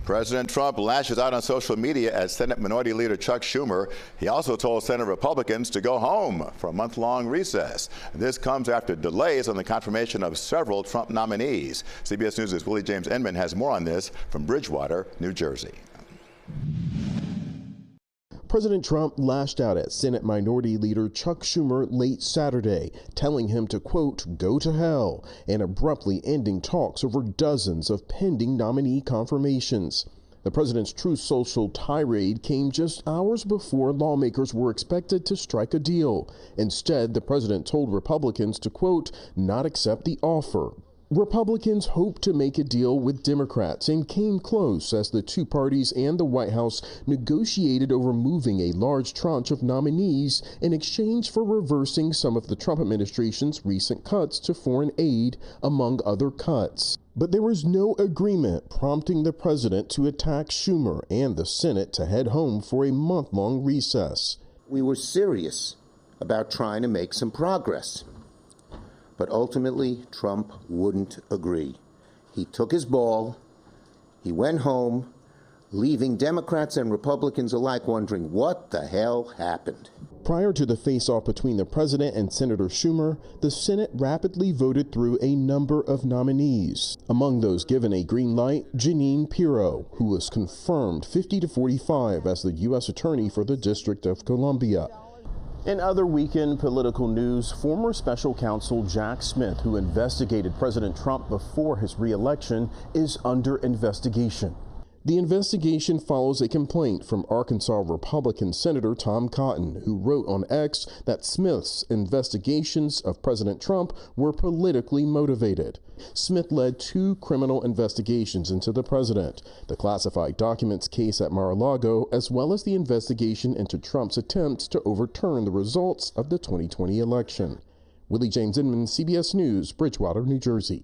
President Trump lashes out on social media at Senate Minority Leader Chuck Schumer. He also told Senate Republicans to go home for a month-long recess. This comes after delays on the confirmation of several Trump nominees. CBS News' Willie James Inman has more on this from Bridgewater, New Jersey. President Trump lashed out at Senate Minority Leader Chuck Schumer late Saturday, telling him to, quote, go to hell, and abruptly ending talks over dozens of pending nominee confirmations. The president's Truth Social tirade came just hours before lawmakers were expected to strike a deal. Instead, the president told Republicans to, quote, not accept the offer. Republicans hoped to make a deal with Democrats and came close as the two parties and the White House negotiated over moving a large tranche of nominees in exchange for reversing some of the Trump administration's recent cuts to foreign aid, among other cuts. But there was no agreement, prompting the president to attack Schumer and the Senate to head home for a month-long recess. We were serious about trying to make some progress. But ultimately, Trump wouldn't agree. He took his ball, he went home, leaving Democrats and Republicans alike wondering what the hell happened. Prior to the face-off between the president and Senator Schumer, the Senate rapidly voted through a number of nominees. Among those given a green light, Jeanine Pirro, who was confirmed 50-45 as the U.S. Attorney for the District of Columbia. In other weekend political news, former special counsel Jack Smith, who investigated President Trump before his re-election, is under investigation. The investigation follows a complaint from Arkansas Republican Senator Tom Cotton, who wrote on X that Smith's investigations of President Trump were politically motivated. Smith led two criminal investigations into the president, the classified documents case at Mar-a-Lago, as well as the investigation into Trump's attempts to overturn the results of the 2020 election. Willie James Inman, CBS News, Bridgewater, New Jersey.